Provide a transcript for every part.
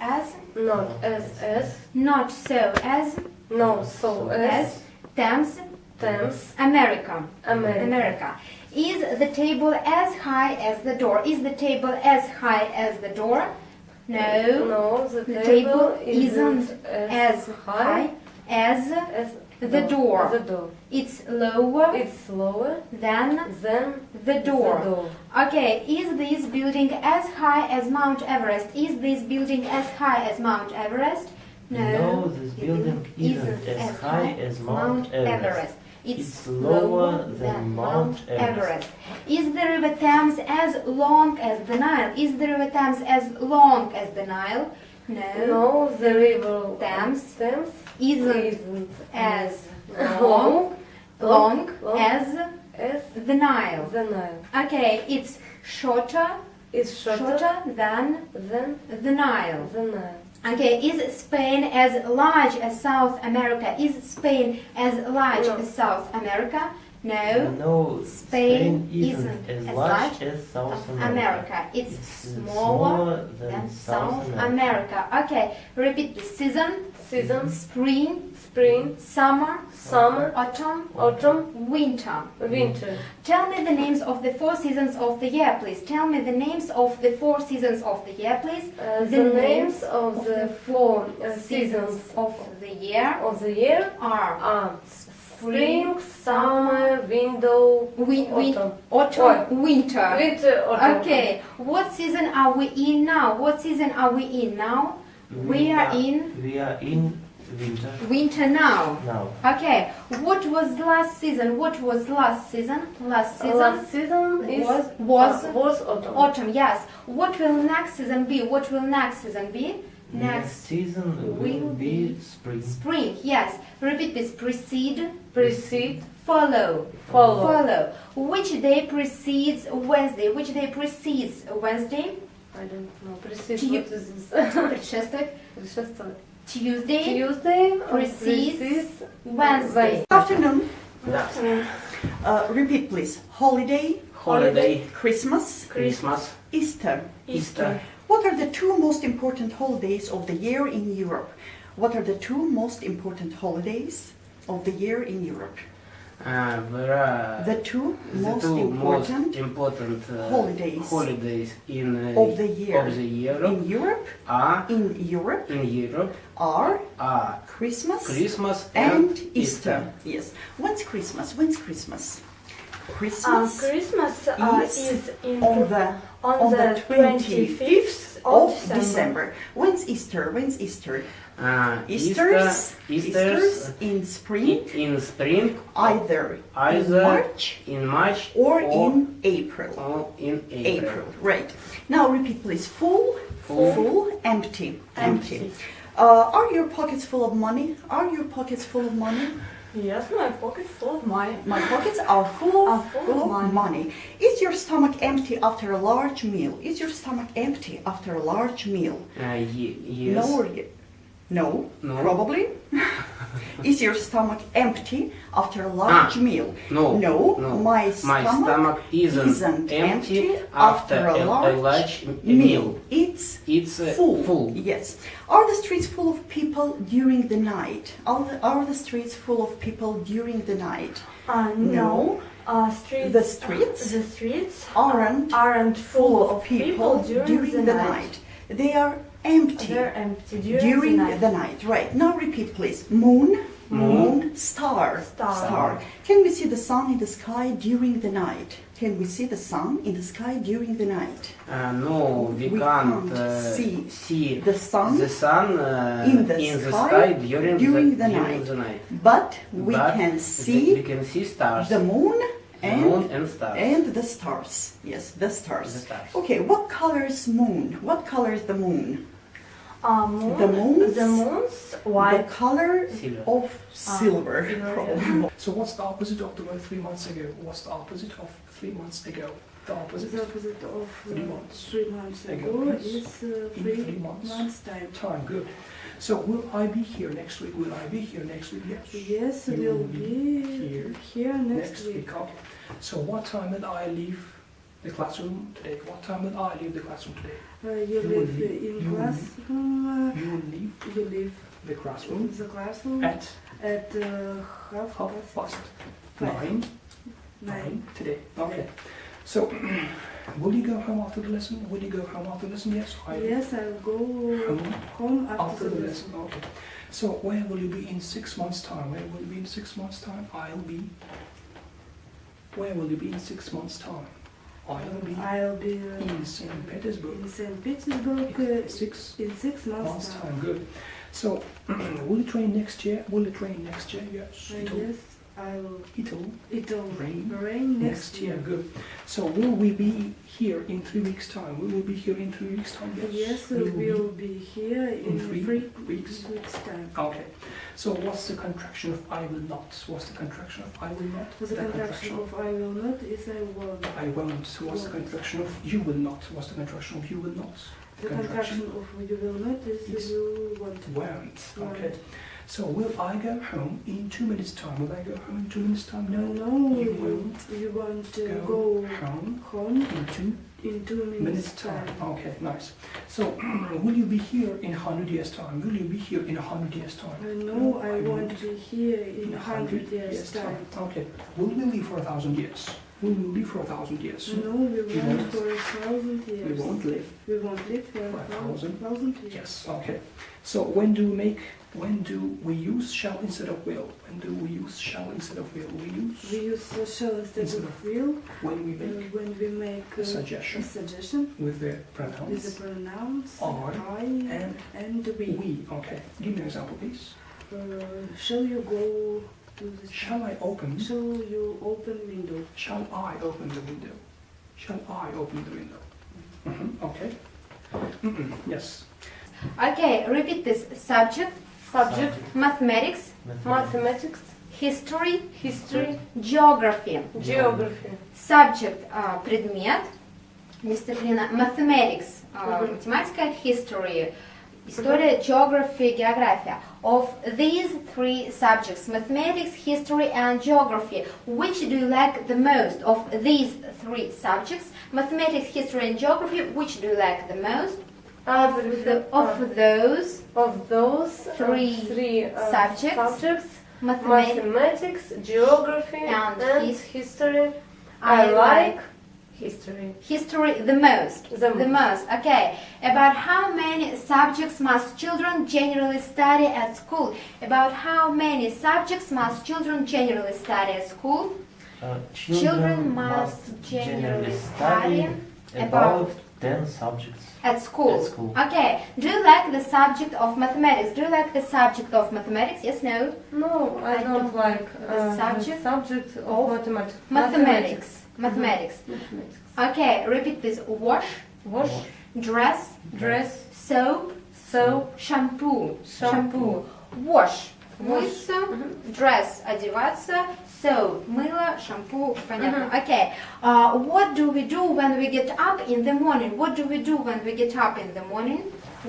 As, not as, not so as, no so as, Thames, Thames, America. America. America. Is the table as high as the door? Is the table as high as the door? No. No, the The table table isn't as high as as the door. The door. It's lower It's lower than than the door. The door. Okay, is this building as high as Mount Everest? Is this building as high as Mount Everest? No, this building isn't as high as Mount Everest. It's lower than Mount Everest. Is the River Thames as long as the Nile? Is the River Thames as long as the Nile? No, the river Thames Thames isn't as long long long as as the Nile. the Nile. Okay, it's shorter It's shorter than than the Nile. the Nile. Okay, is Spain as large as South America? Is Spain as large No. as South America? No. No, Spain Spain isn't as large as South America. It's It's smaller than South America. Okay, repeat the season. Season, Spring, spring, summer, summer, autumn, autumn, winter. winter. Tell me the names of the 4 seasons of the year, please. Tell me the names of the 4 seasons of the year, please. The names of the 4 seasons of the year of the year are are spring, summer, winter, autumn. autumn, winter. Winter, autumn. Okay, what season are we in now? What season are we in now? We are in We are in winter winter now. now. Okay, what was last season? What was last season? Last season Last season is was autumn. autumn. Yes. What will next season be? What will next season be? Next season will be spring. Spring. Yes. Repeat this. Precede. Precede, Follow. follow. Follow. Which day precedes Wednesday? Which day precedes Wednesday? I don't know. Precede. Tu- What is this? Предшествует. Tuesday. Tuesday Precedes Wednesday. Good afternoon. Afternoon. Repeat, please. Holiday, Holiday, Christmas, Christmas, Easter. Easter. What are the 2 most important holidays of the year in Europe? What are the 2 most important holidays of the year in Europe? There are The 2 the most two important most important holidays in of the year in Europe in Europe are are Christmas Christmas and Easter. Yes. When's Christmas? When's Christmas? Christmas Christmas is in on the 25th of December. When's Easter? When's Easter? Easter's in spring, in spring, either in March or in April. in April. Right. Now repeat, please. Full, empty. Empty. Are your pockets full of money? Are your pockets full of money? Yes, my pocket full of money. My pockets are full Are full of money. Is your stomach empty after a large meal? Is your stomach empty after a large meal? Yes. No or no? No. Probably. Is your stomach empty after a large meal? No. No. No. My stomach isn't empty after a large meal. It's full. full. Yes. Are the streets full of people during the night? Are the streets full of people during the night? No. The streets aren't full of people during the night. They are empty. They're empty During the night. Right. Now repeat, please. Moon, star. Can we see the sun in the sky during the night? Can we see the sun in the sky during the night? No, we can't see the sun in the sky during the night. But we can see stars. the moon and stars. And the stars. Yes, the stars. The stars. Okay, what color is moon? What color is the moon? The moon's white. The color Silver. of silver. probably. So what's the opposite of the word 3 months ago? What's the opposite of 3 months ago? The opposite. The opposite of 3 months. 3 months Ago, ago please. is In 3 months. months time. Time, good. So will I be here next week? Will I be here next week? Yes. Yes, You we'll be here here next week. Okay. So what time will I leave the classroom today? What time will I leave the classroom today? You You live will leave- in you will classroom. You will leave You live the classroom the classroom at at half half past past five. 9 today. Okay. So, will you go home after the lesson? Will you go home after the lesson? Yes. Yes, I'll go Home home after the lesson. Okay. So, where will you be in 6 months' time? Where will you be in 6 months' time? I'll be. Where will you be in 6 months' time? I'll be in St. Petersburg. in St. Petersburg In 6 in 6 months' months' time. time. Good. So, will it rain next year? Will it rain next year? Yes. Yes, I'll. It'll It'll rain rain next year. Good. So, will we be here in 3 weeks' time? Will we be here in 3 weeks' time? Yes, We will we'll be here in 3 3 weeks. weeks' time. Okay. So, what's the contraction of I will not? What's the contraction of I will not? The contraction of I will not is I won't. I won't. What's the contraction of you will not? What's the contraction of you will not? The contraction of you will not is Yes. you won't. Won't. Okay. So will I go home in 2 minutes' time? Will I go home in 2 minutes' time? No. No, You won't you won't go go home home in 2 in 2 minutes' time. Okay, nice. So will you be here in 100 years' time? Will you be here in 100 years' time? No, I won't be here in 100 years' years' time. Okay. Will we live for 1,000 years? Will we live for 1,000 years? No, we We won't won't. for 1,000 We years. won't live. We won't live for For 1,000 years. Yes. Okay. So when do we use shall instead of will? When do we use shall instead of will? We We use use shall instead Instead of will when we make when we make a a suggestion suggestion with the with the pronouns pronouns I and we. we. Okay. Give me an example, please. Shall you go to the Shall I open? Shall you open window? Shall I open the window? Shall I open the window? Okay. Yes. Okay, repeat this. Subject, mathematics, Mathematics, history, history, geography. geography. Subject предмет, дисциплина mathematics, математика, history, история, geography, география. Of these 3 subjects, mathematics, history and geography, which do you like the most? Of these 3 subjects, mathematics, history and geography, which do you like the most? Of those 3 subjects, Mathematics, geography, And history. I like history. history the most. The most. Okay. About how many subjects must children generally study at school? About how many subjects must children generally study at school? Children must generally study about 10 subjects at school. At school. Okay. Do you like the subject of mathematics? Do you like the subject of mathematics? Yes, no? No, I don't like the subject subject of mathematics. Mathematics. Mathematics. Mathematics. Okay. Repeat this. Wash, Wash, dress, dress, soap, soap, shampoo. shampoo. Wash. Мыться, dress, одеваться, soap, мыло, шампу, понятно. Okay. What do we do when we get up in the morning? What do we do when we get up in the morning?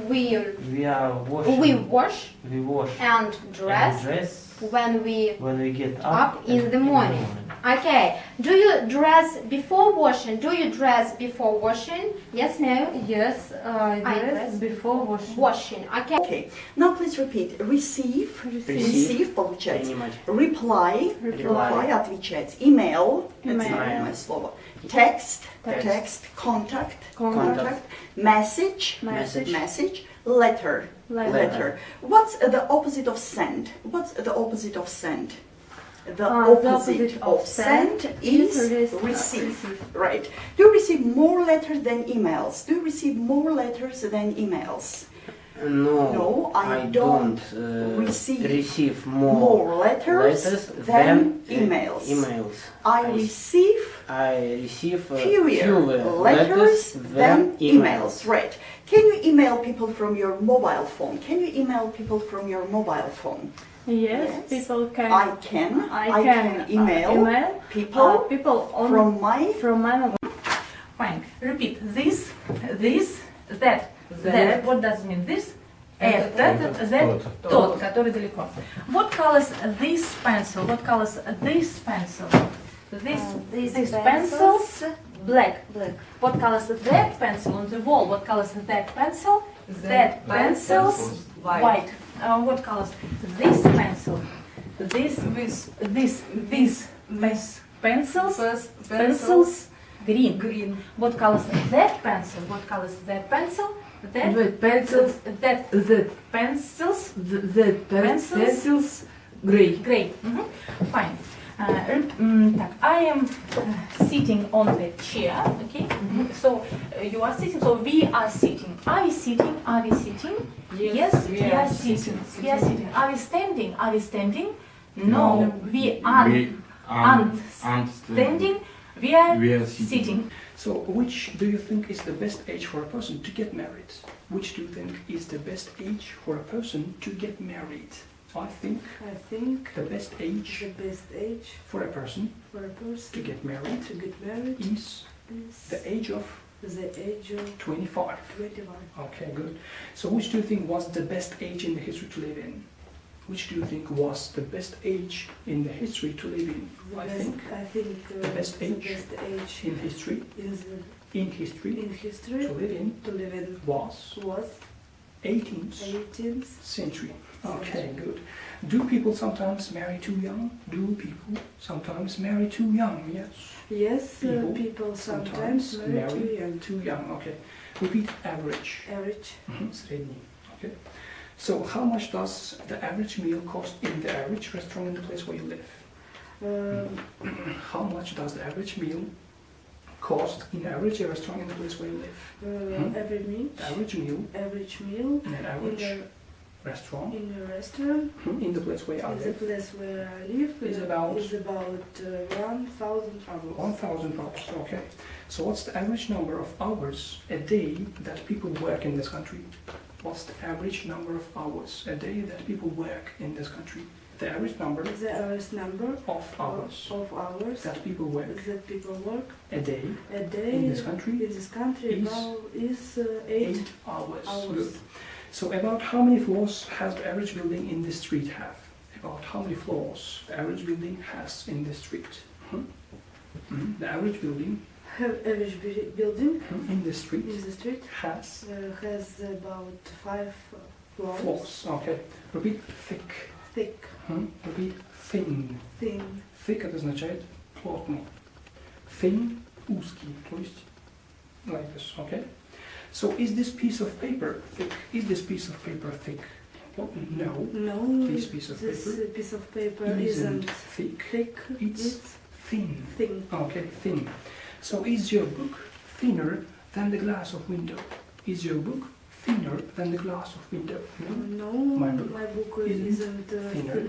We are washing. we wash We wash and dress and dress when we when we get up in the morning. Okay. Do you dress before washing? Do you dress before washing? Yes, no? Yes, I dress before washing. Washing. Okay. Okay. Now please repeat. Receive. Receive. Получать. Принимать. Reply. Reply. Отвечать. Email. Это знакомое слово. Text. Text. Contact. Contact. Message. Message. Message. Letter. Letter. What's the opposite of send? What's the opposite of send? The opposite of send is receive. Right. Do you receive more letters than emails? Do you receive more letters than emails? No, I don't receive more letters than emails. I receive fewer letters than emails. Right. Can you email people from your mobile phone? Can you email people from your mobile phone? Yes, people can. I can email people from my mobile. Fine. Repeat. This, that. What does it mean? This, that, тот, который далеко. What colors this pencil? What colors this pencil? This pencils Black. Black. What color is that pencil on the wall? What color is that pencil? That pencil's white. What color is this pencil? This pencils green. Green. What color is that pencil? What color is that pencil? That pencils. That That pencils pencils. Gray. Great. Fine. Так, I am sitting on the chair. Okay. So you are sitting. So we are sitting. Are we sitting? Are we sitting? Yes, we are sitting. We are sitting. Are we standing? Are we standing? No, we aren't standing. We are sitting. So, which do you think is the best age for a person to get married? Which do you think is the best age for a person to get married? I think I think the best age the best age for a person for a person to get married to get married is is the age of the age of 25. 21. Okay, good. So, which do you think was the best age in the history to live in? Which do you think was the best age in the history to live in? I think I think the best age best age in history in to history live in was was 18th 18th century. Okay, good. Do people sometimes marry too young? Do people sometimes marry too young? Yes. Yes, People sometimes marry too young. Too young, okay. Repeat average. Average. Средний. Okay. So how much does the average meal cost in the average restaurant in the place where you live? Uh, How much does the average meal cost in average restaurant in the place where you live? Average meal. Average meal In in an the average restaurant in the restaurant. in the place where I In the live place where I live is about 1,000 rubles. 1,000 rubles. Okay. So what's the average number of hours a day that people work in this country? What's the average number of hours a day that people work in this country? The average number The average number of hours of hours that people work that people work a day a day in this country is is 8 8 hours. hours. Good. So about how many floors has the average building in this street have? About how many floors the average building has in this street? The average building Average building in this street in the street has has about 5 floors. floors. Okay. Repeat thick. Thick, Repeat thin. thin, Thick это означает плотный. Thin узкий. То есть like this. Okay. So is this piece of paper thick? Is this piece of paper thick? No. no, This piece of this paper piece of paper isn't isn't thick. thick, It's thin. thin. Okay, thin. So is your book thinner than the glass of window? Is your book thinner than the glass of window? No. No, My my book book isn't thinner.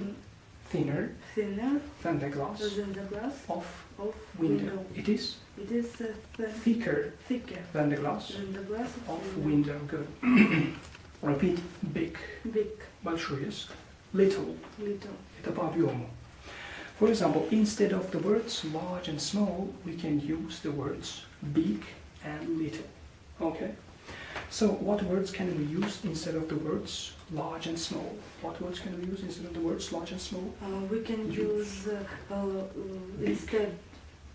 thinner Thinner than the glass than the glass of of window. It is It is thicker thicker than the glass than the glass of window. Good. Repeat. Big. Big, Большой, yes. Little. little. Это по объему. For example, instead of the words large and small, we can use the words big and little. Okay? So what words can we use instead of the words large and small? What words can we use instead of the words large and small? We can Use use big. instead.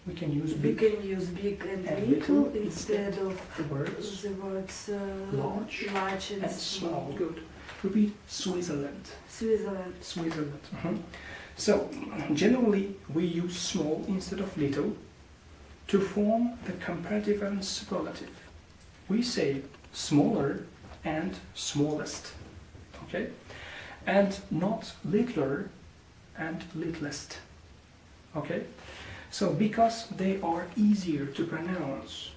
We can use We big can use big and and little little instead of the words the words large large and and small. Good. Repeat. Switzerland. Switzerland. Switzerland. So generally we use small instead of little to form the comparative and superlative. We say smaller and smallest, okay, and not littler and littlest, okay. So because they are easier to pronounce,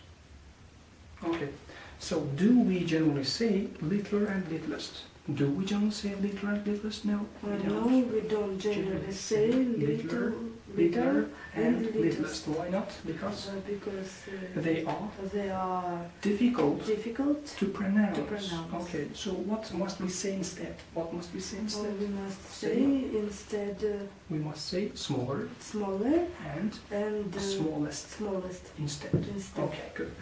okay. So do we generally say littler and littlest? Do we generally say littler and littlest? No, we No, don't. we don't generally say littler, little and and littlest. Why not? Because because they are difficult to pronounce. To pronounce. Okay, so what must we say instead? What must we say instead? we must say instead We must say smaller smaller and and smallest smallest instead. instead. Okay, good.